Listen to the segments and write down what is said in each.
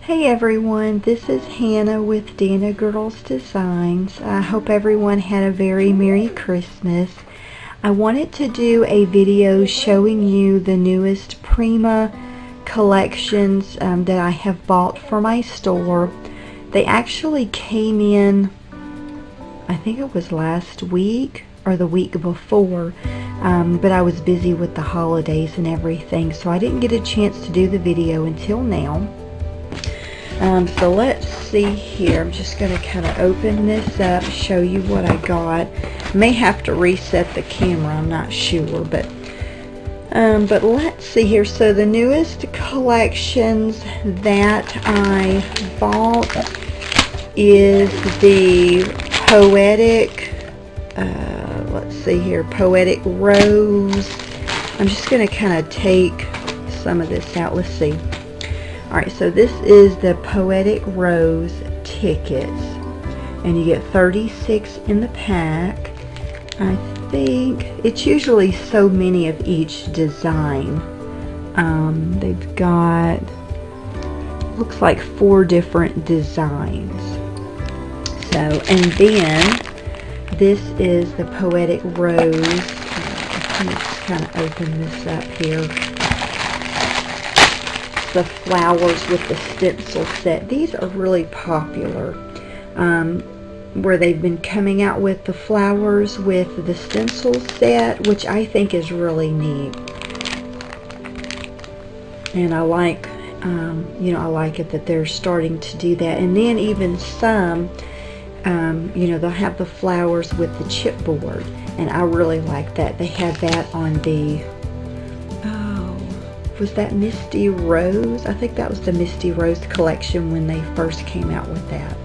Hey everyone, this is Hannah with Dana Girls Designs. I hope everyone had a very Merry Christmas. I wanted to do a video showing you the newest Prima collections that I have bought for my store. They actually came in, I think it was last week or the week before, but I was busy with the holidays and everything, so I didn't get a chance to do the video until now. So let's see here. I'm just going to kind of open this up, show you what I got. May have to reset the camera, I'm not sure, but let's see here. So the newest collections that I bought is the Poetic, let's see here, Poetic Rose. I'm just going to kind of take some of this out. Let's see. Alright, so this is the Poetic Rose tickets, and you get 36 in the pack. I think it's usually so many of each design. They've got, looks like 4 different designs. So, and then this is the Poetic Rose. Let me just kind of open this up here. The flowers with the stencil set. These are really popular, where they've been coming out with the flowers with the stencil set, which I think is really neat. And I like, I like it that they're starting to do that. And then even some, they'll have the flowers with the chipboard, and I really like that. They had that on the, was that Misty Rose? I think that was the Misty Rose collection when they first came out with that.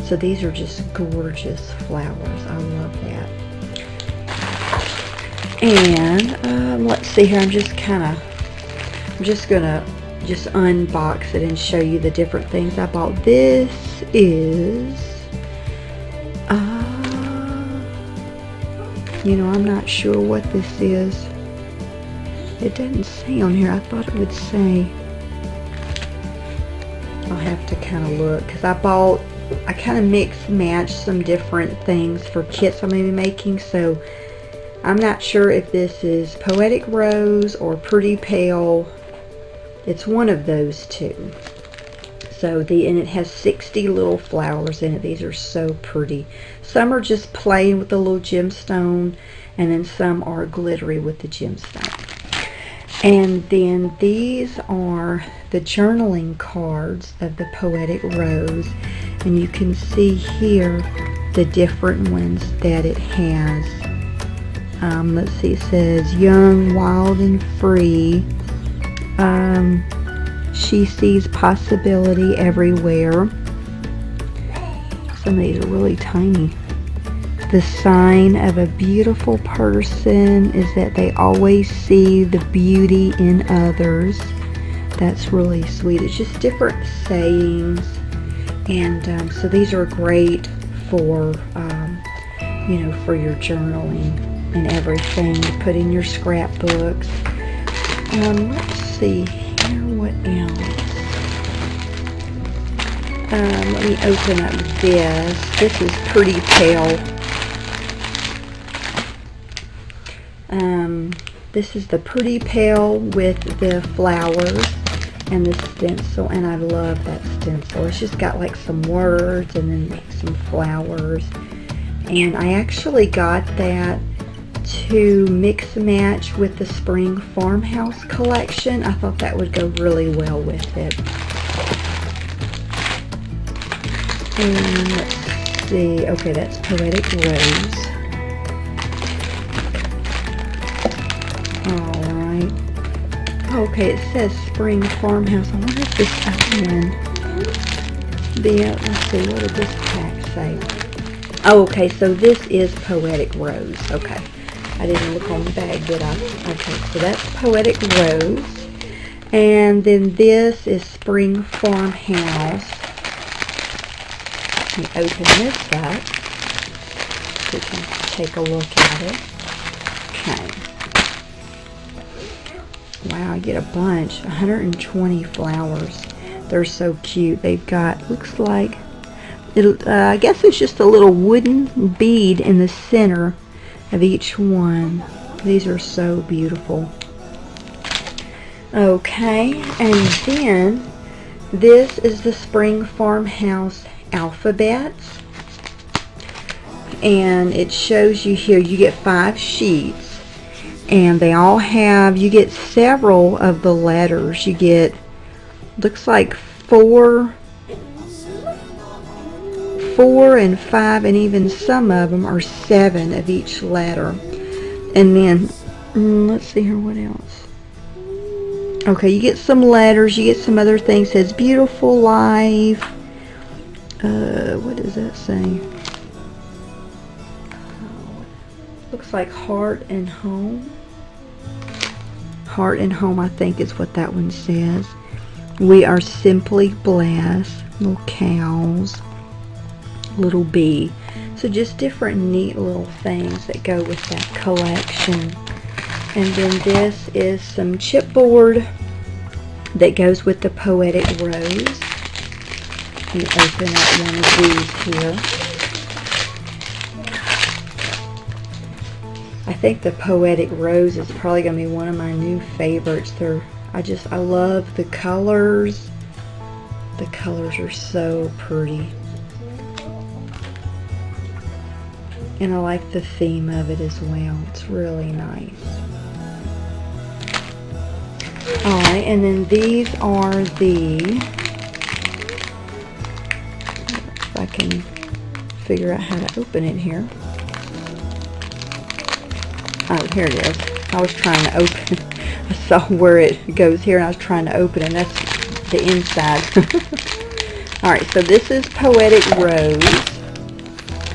So these are just gorgeous flowers. I love that. And let's see here. I'm just gonna unbox it and show you the different things I bought. This is I'm not sure what this is. It doesn't say on here. I thought it would say. I'll have to kind of look, because I kind of mix matched some different things for kits I'm going to be making, so I'm not sure if this is Poetic Rose or Pretty Pale. It's one of those two. So and it has 60 little flowers in it. These are so pretty. Some are just plain with a little gemstone, and then some are glittery with the gemstone. And then these are the journaling cards of the Poetic Rose, and you can see here the different ones that it has. Let's see, it says young, wild, and free. She sees possibility everywhere. Some of these are really tiny. The sign of a beautiful person is that they always see the beauty in others. That's really sweet. It's just different sayings, and so these are great for for your journaling and everything to put in your scrapbooks. Let's see here, what else? Let me open up this. This is Pretty Pale. This is the Pretty Pale with the flowers and the stencil, and I love that stencil. It's just got like some words and then like some flowers, and I actually got that to mix match with the Spring Farmhouse collection. I thought that would go really well with it. And let's see, okay, that's Poetic Rose. Alright. Okay, it says Spring Farmhouse. I wonder if this other one. Let's see, what did this pack say? Oh, okay, so this is Poetic Rose. Okay. I didn't look on the bag, did I? Okay, so that's Poetic Rose. And then this is Spring Farmhouse. Let me open this up so you can take a look at it. Okay. Wow, I get a bunch. 120 flowers. They're so cute. They've got, looks like, I guess it's just a little wooden bead in the center of each one. These are so beautiful. Okay, and then this is the Spring Farmhouse alphabets. And it shows you here, you get 5 sheets. And they all have, you get several of the letters. You get, looks like 4 and 5, and even some of them are 7 of each letter. And then, let's see here, what else? Okay, you get some letters, you get some other things. It says beautiful life. What does that say? Looks like heart and home. Heart and home, I think is what that one says. We are simply blessed. Little cows. Little bee. So just different neat little things that go with that collection. And then this is some chipboard that goes with the Poetic Rose. You open up one of these here. I think the Poetic Rose is probably going to be one of my new favorites. I love the colors. The colors are so pretty. And I like the theme of it as well. It's really nice. Alright, and then these are the, if I can figure out how to open it here. Oh, here it is. I was trying to open. I saw where it goes here and I was trying to open it, and that's the inside. Alright, so this is Poetic Rose.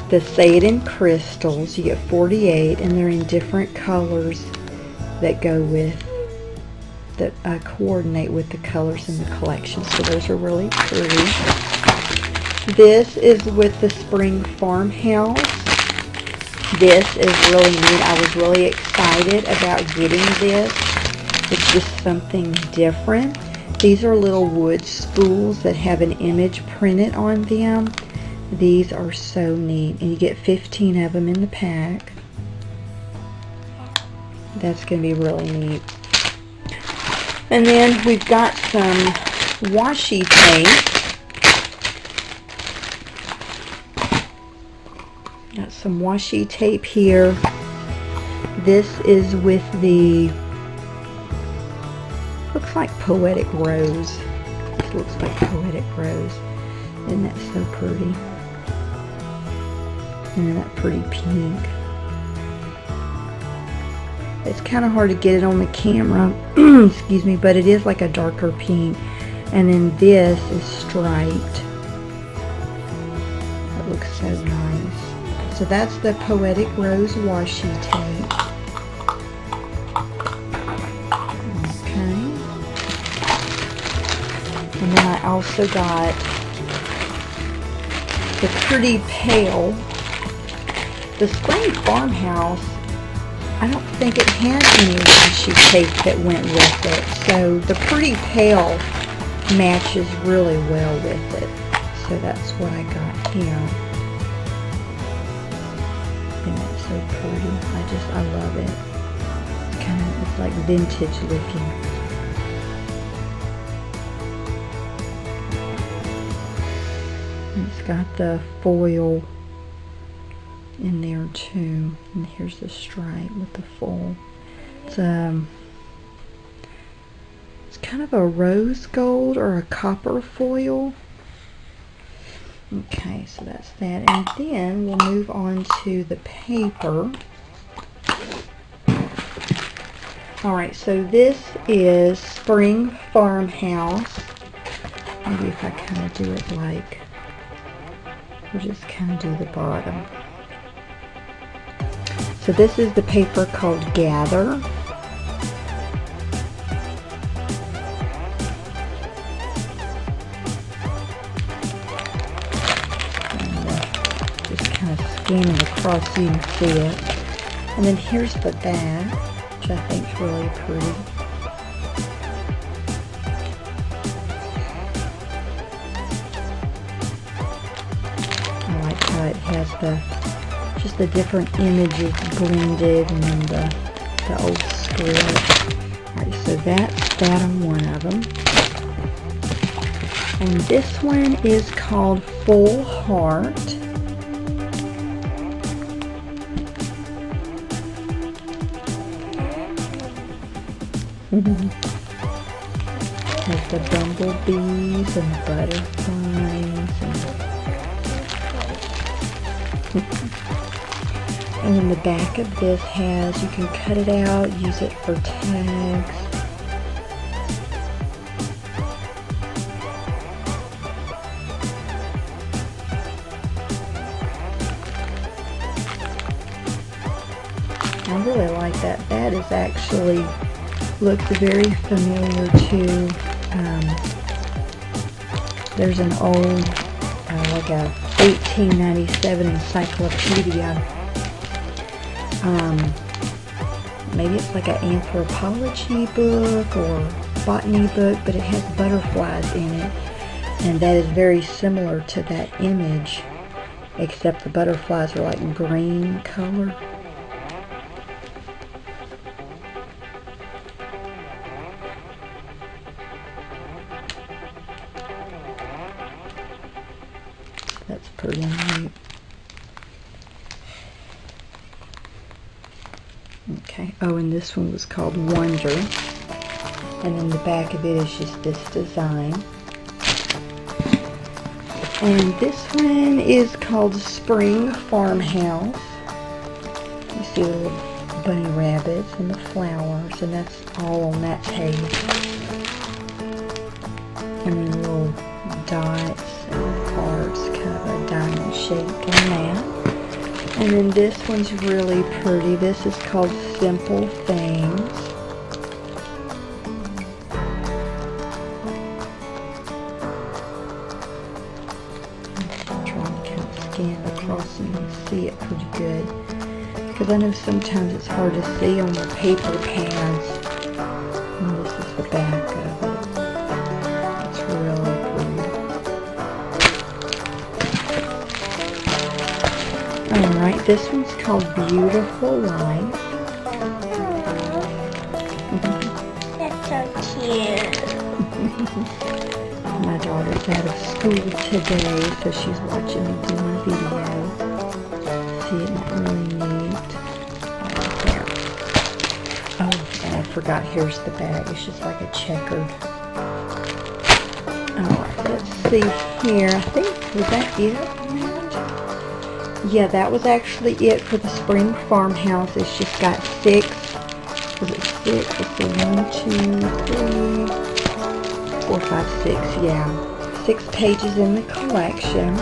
The Say It in Crystals. You get 48, and they're in different colors that go with, that coordinate with the colors in the collection. So those are really pretty. This is with the Spring Farmhouse. This is really neat. I was really excited about getting this. It's just something different. These are little wood spools that have an image printed on them. These are so neat, and you get 15 of them in the pack. That's going to be really neat. And then we've got some washi tape. Got some washi tape here. This is with the, looks like Poetic Rose. This looks like Poetic Rose. Isn't that so pretty? And that pretty pink. It's kind of hard to get it on the camera, excuse me, but it is like a darker pink. And then this is striped. It looks so nice. So that's the Poetic Rose washi tape. Okay. And then I also got the Pretty Pale. The Spring Farmhouse, I don't think it had any washi tape that went with it. So the Pretty Pale matches really well with it. So that's what I got here. And that's so pretty. I love it. It's like vintage looking. And it's got the foil in there too, and here's the stripe with the foil. It's kind of a rose gold or a copper foil. Okay, so that's that, and then we'll move on to the paper. Alright, so this is Spring Farmhouse. Maybe if I kind of do it like, we'll just kind of do the bottom. So this is the paper called Gather. And just kind of scanning across so you can see it. And then here's the back, which I think is really pretty. just the different images blended, and then the old script. Alright, so that's that on one of them. And this one is called Full Heart. Has the bumblebees and the butterflies. And then the back of this has, you can cut it out, use it for tags. I really like that. That is actually, looks very familiar to, there's an old, like a 1897 encyclopedia. Maybe it's like an anthropology book or botany book, but it has butterflies in it. And that is very similar to that image, except the butterflies are like green color. That's pretty neat. Okay, oh, and this one was called Wonder. And then the back of it is just this design. And this one is called Spring Farmhouse. You see the little bunny rabbits and the flowers, and that's all on that page. And then little dots and hearts, kind of a diamond shape on that. And then this one's really pretty. This is called Simple Things. I'm trying to kind of scan across and see it pretty good, because I know sometimes it's hard to see on the paper pads. And this is the back of it. It's really pretty. Alright, this one's called Beautiful Life. That's so cute. My daughter's out of school today, so she's watching me do my video. See, isn't that really neat? Right there. Oh, and I forgot, here's the bag. It's just like a checkered. Alright, let's see here. I think, was that it? Yeah, that was actually it for the Spring Farmhouse. It's just got 6. Was it 6? Let's see, 1, 2, 3, 4, 5, 6. Yeah, 6 pages in the collection.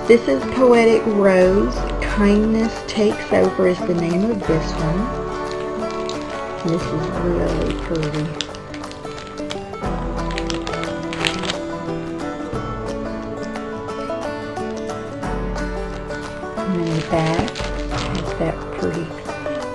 This is Poetic Rose. Kindness Takes Over is the name of this one. This is really pretty. And then the back has that pretty,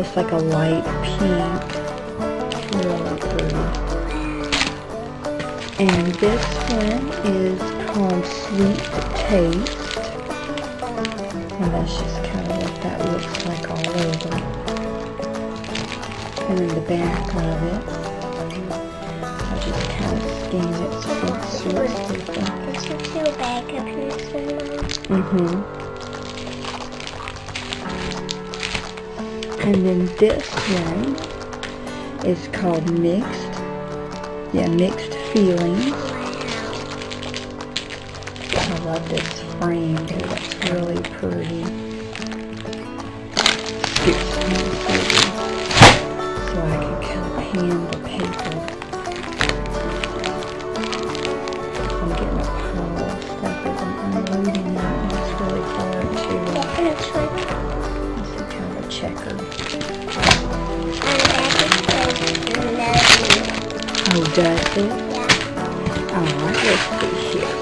it's like a light pink, really pretty. And this one is called Sweet Taste, and that's just kind of what that looks like all over. And then the back of it, I'll just kind of scan it so it's sort of different. It's a little bag of here. And then this one is called Mixed Feelings. I love this frame here, that's really pretty. Scoops me so I can kind of pan the paper. I'm getting a pile of stuff as I'm unloading it, and it's really hard to, it's kind of a checkered. Oh, does it? Yeah. Alright, let's see here.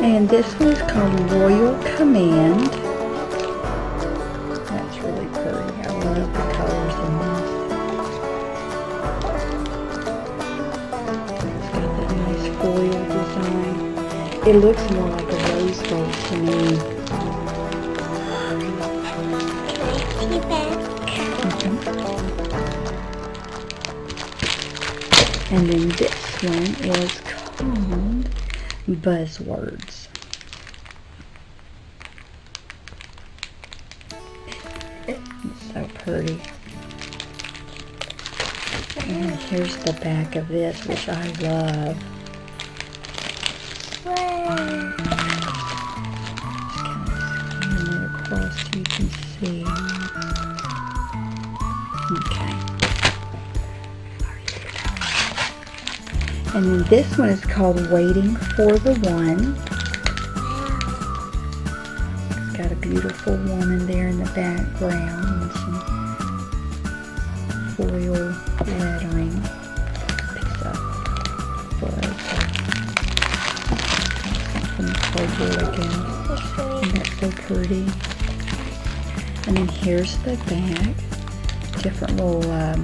And this one is called Royal Command. That's really pretty. I love the colors in this. It's got that nice foil design. It looks more like a rose gold to me. And then this one is called Buzzwords. It's so pretty. And here's the back of this, which I love. Wow. Just kind of scan it across so you can see. Okay. And then this one is called Waiting for the One. It's got a beautiful woman there in the background and some foil lettering. Picks up buzz. From the cardboard, I guess. And that's so pretty. And then here's the back. Different little, I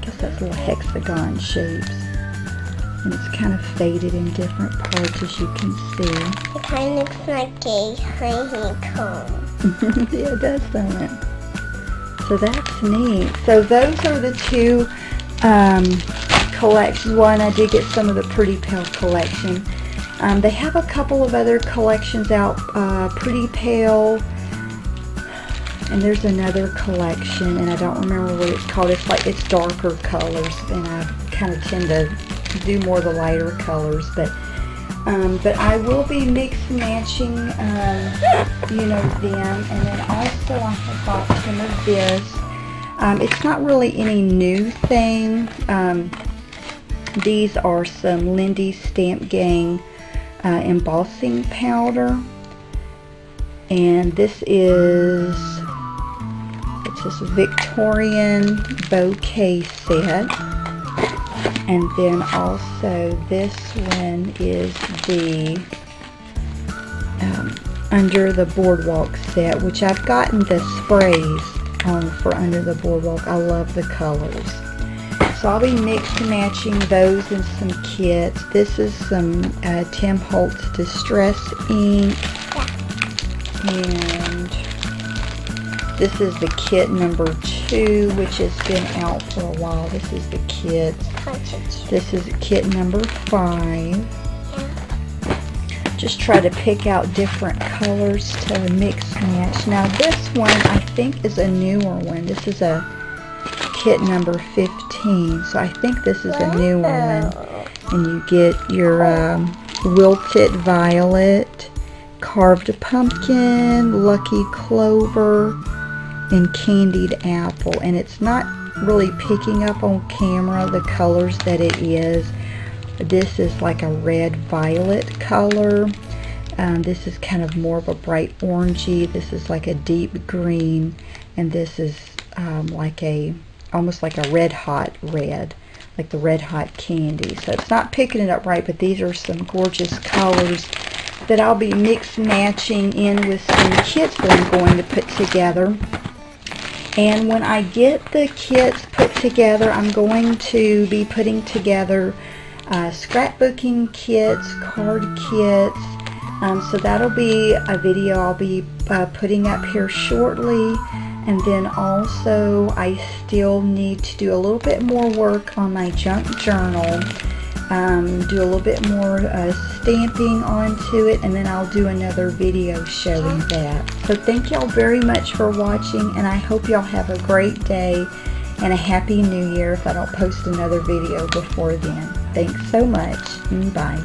guess that's little hexagon shapes. And it's kind of faded in different parts, as you can see. It kind of looks like a honeycomb. Yeah, it does, doesn't it? So that's neat. So those are the two collections. One, I did get some of the Pretty Pale collection. They have a couple of other collections out. Pretty Pale. And there's another collection, and I don't remember what it's called. It's darker colors, and I kind of tend to do more of the lighter colors. But I will be mix matching, you know, them. And then also I have bought some of this. It's not really any new thing. These are some Lindy Stamp Gang embossing powder, and this is. This Victorian bouquet set, and then also this one is the Under the Boardwalk set, which I've gotten the sprays on for Under the Boardwalk. I love the colors, so I'll be mix matching those in some kits. This is some Tim Holtz Distress ink, and this is the kit number 2, which has been out for a while. This is the kit. This is kit number 5. Just try to pick out different colors to mix match. Now this one I think is a newer one. This is a kit number 15. So I think this is a newer one. And you get your wilted violet, carved pumpkin, lucky clover, and candied apple. And it's not really picking up on camera the colors that it is. This is like a red violet color. This is kind of more of a bright orangey. This is like a deep green, and this is almost like a red hot red, like the red hot candy. So it's not picking it up right, but these are some gorgeous colors that I'll be mix matching in with some kits that I'm going to put together. And when I get the kits put together, I'm going to be putting together scrapbooking kits, card kits. So that'll be a video I'll be putting up here shortly. And then also I still need to do a little bit more work on my junk journal. Do a little bit more stamping onto it, and then I'll do another video showing that. So thank y'all very much for watching, and I hope y'all have a great day and a happy new year if I don't post another video before then. Thanks so much. Bye.